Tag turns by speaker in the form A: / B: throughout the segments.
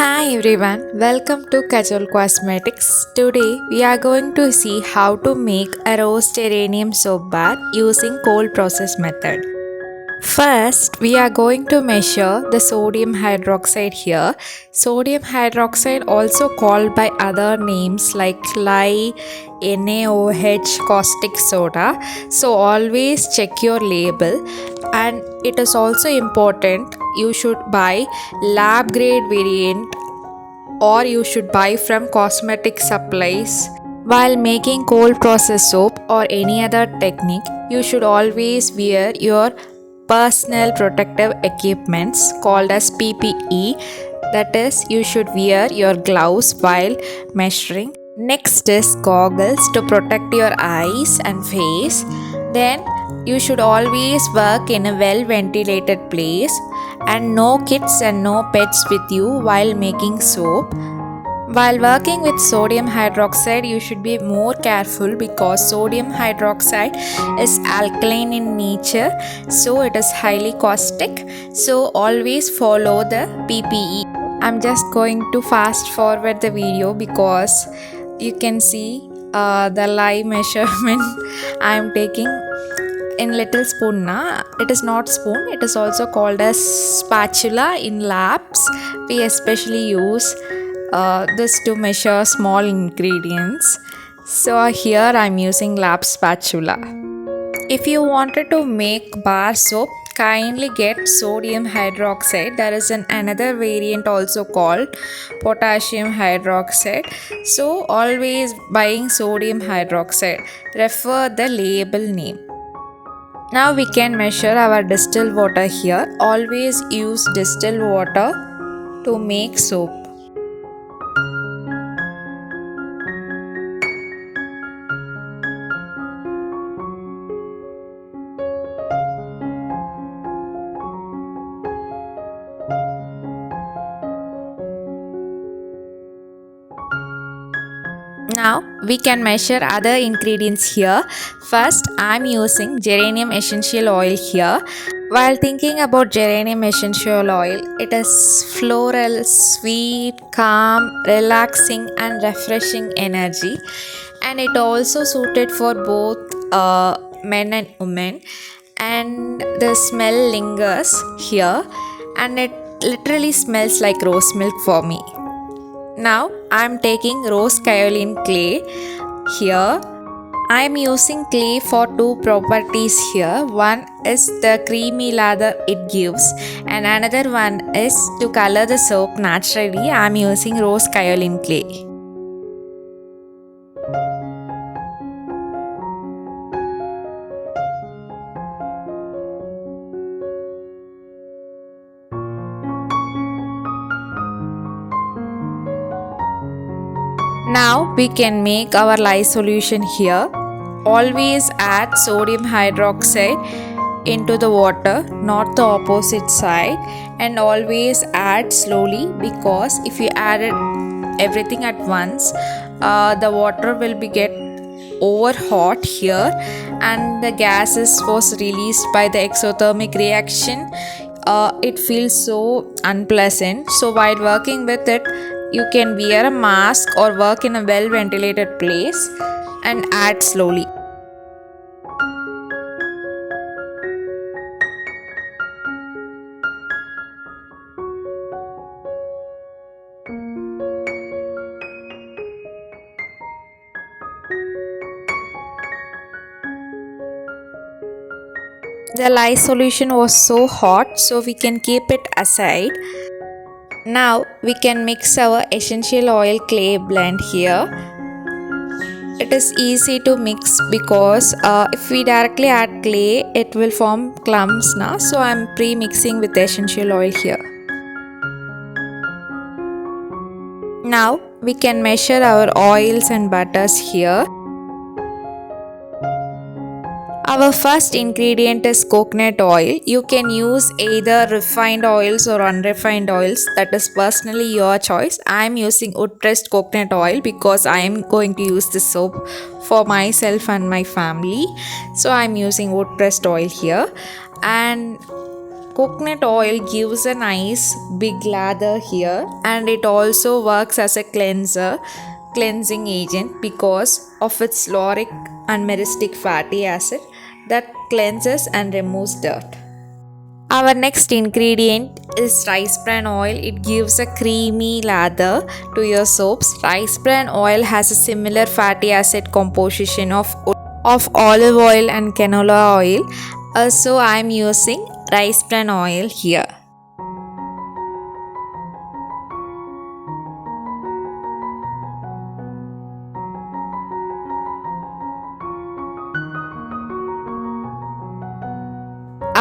A: Hi everyone, welcome to Casual Cosmetics. Today we are going to see how to make a rose geranium soap bar using cold process method. First, we are going to measure the sodium hydroxide here. Sodium hydroxide, also called by other names like lye, NaOH, caustic soda. So, always check your label. And it is also important you should buy lab grade variant or you should buy from cosmetic supplies. While making cold process soap or any other technique, you should always wear your personal protective equipments called as PPE. That is, you should wear your gloves while measuring. Next is goggles to protect your eyes and face. Then you should always work in a well ventilated place and no kids and no pets with you while making soap. While working with sodium hydroxide, you should be more careful because sodium hydroxide is alkaline in nature, so it is highly caustic. So, always follow the PPE. I'm just going to fast forward the video because you can see the lye measurement I'm taking in little spoon. It is not spoon, it is also called as spatula in labs. We especially use this to measure small ingredients. So here I'm using lab spatula. If you wanted to make bar soap, kindly get sodium hydroxide. There is another variant also called potassium hydroxide. So always buying sodium hydroxide. Refer the label name. Now we can measure our distilled water here. Always use distilled water to make soap. Now we can measure other ingredients here. First, I'm using geranium essential oil here. While thinking about geranium essential oil, it is floral, sweet, calm, relaxing and refreshing energy, and it also suited for both men and women, and the smell lingers here and it literally smells like rose milk for me. Now I am taking rose kaolin clay here. I am using clay for two properties here. One is the creamy lather it gives, and another one is to color the soap naturally. I am using rose kaolin clay. Now we can make our lye solution here. Always add sodium hydroxide into the water, not the opposite side, and always add slowly because if you add it everything at once, the water will be get over hot here and the gases was released by the exothermic reaction. It feels so unpleasant. So while working with it, you can wear a mask or work in a well ventilated place and add slowly. The lye solution was so hot, so we can keep it aside. Now we can mix our essential oil clay blend here. It is easy to mix because if we directly add clay, it will form clumps now. So I am pre-mixing with essential oil here. Now we can measure our oils and butters here. Our first ingredient is coconut oil. You can use either refined oils or unrefined oils. That is personally your choice. I am using wood pressed coconut oil because I am going to use this soap for myself and my family. So I am using wood pressed oil here. And coconut oil gives a nice big lather here, and it also works as a cleansing agent because of its lauric and myristic fatty acid that cleanses and removes dirt. Our next ingredient is rice bran oil. It gives a creamy lather to your soaps. Rice bran oil has a similar fatty acid composition of olive oil and canola oil. So I am using rice bran oil here.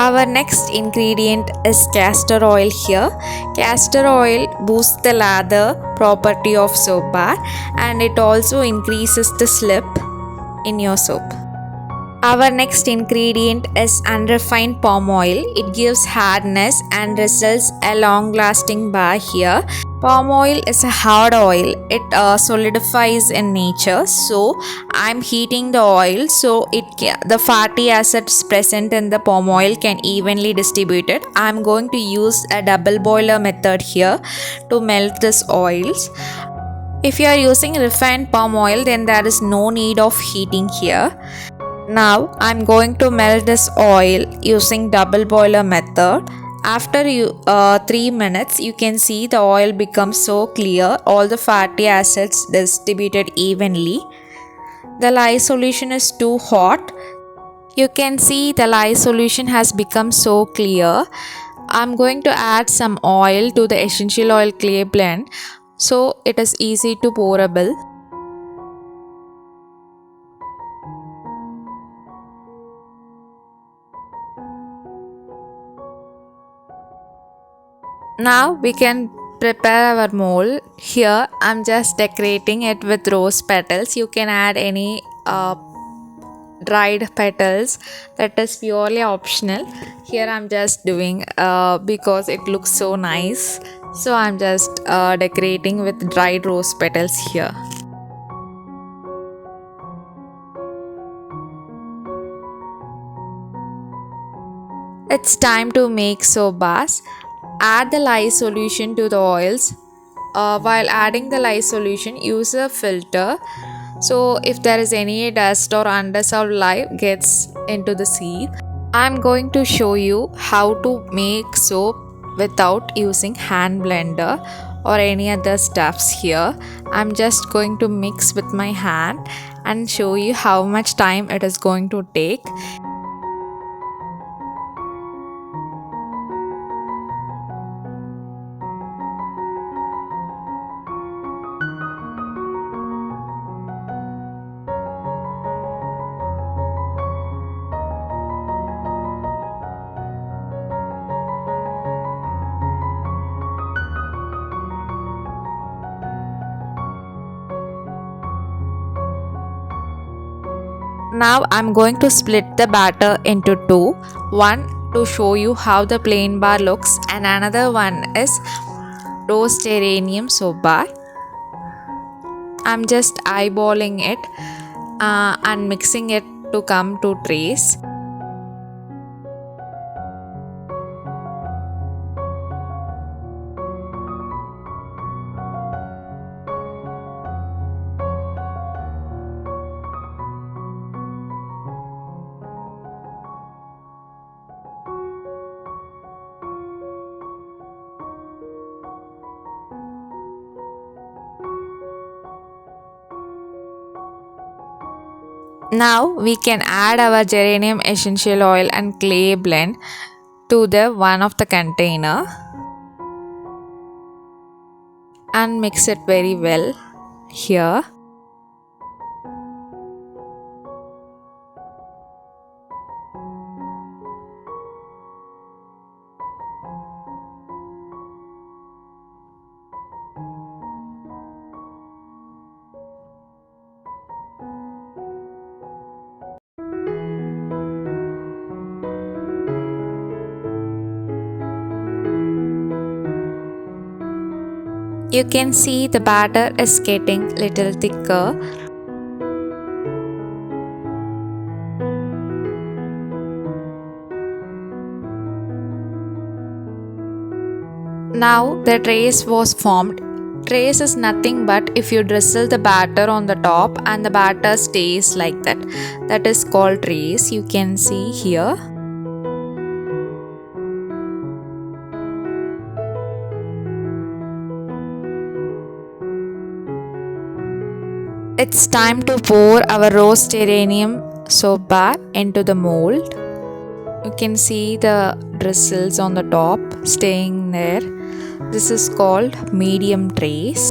A: Our next ingredient is castor oil here. Castor oil boosts the lather property of soap bar, and it also increases the slip in your soap. Our next ingredient is unrefined palm oil. It gives hardness and results a long lasting bar here. Palm oil is a hard oil. It solidifies in nature. So I'm heating the oil so the fatty acids present in the palm oil can evenly distribute it. I'm going to use a double boiler method here to melt this oils. If you are using refined palm oil, then there is no need of heating here. Now I'm going to melt this oil using double boiler method. After 3 minutes, you can see the oil becomes so clear, all the fatty acids distributed evenly. The lye solution is too hot. You can see the lye solution has become so clear. I'm going to add some oil to the essential oil clay blend so it is easy to pourable. Now we can prepare our mold. Here I'm just decorating it with rose petals. You can add any dried petals, that is purely optional. Here I'm just doing because it looks so nice. So I'm just decorating with dried rose petals here. It's time to make soap bars. Add the lye solution to the oils. While adding the lye solution, use a filter. So if there is any dust or undissolved lye gets into the sieve. I'm going to show you how to make soap without using hand blender or any other stuffs here. I'm just going to mix with my hand and show you how much time it is going to take. Now I'm going to split the batter into two. One to show you how the plain bar looks, and another one is Rose Geranium Soap Bar. I'm just eyeballing it and mixing it to come to trace. Now we can add our geranium essential oil and clay blend to the one of the container and mix it very well here. You can see the batter is getting little thicker. Now the trace was formed. Trace is nothing but if you drizzle the batter on the top and the batter stays like that. That is called trace. You can see here. It's time to pour our rose geranium soap bar into the mold. You can see the drizzles on the top staying there. This is called medium trace.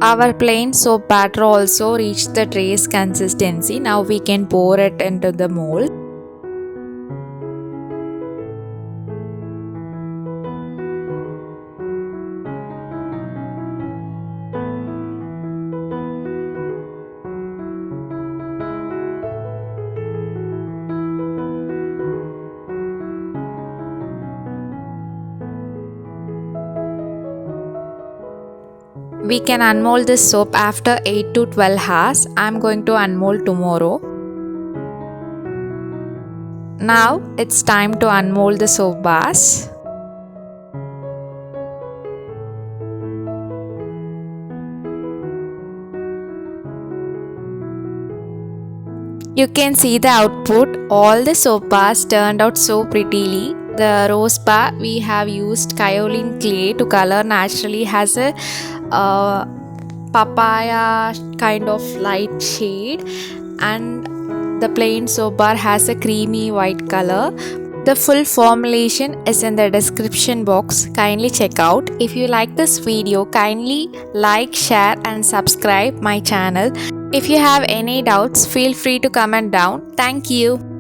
A: Our plain soap batter also reached the trace consistency. Now we can pour it into the mold. We can unmold this soap after 8 to 12 hours. I am going to unmold tomorrow. Now it's time to unmold the soap bars. You can see the output. All the soap bars turned out so prettily. The rose bar we have used kaolin clay to color naturally, has a papaya kind of light shade, and the plain soap bar has a creamy white color. The full formulation is in the description box. Kindly check out. If you like this video, kindly like, share and subscribe my channel. If you have any doubts, feel free to comment down. Thank you.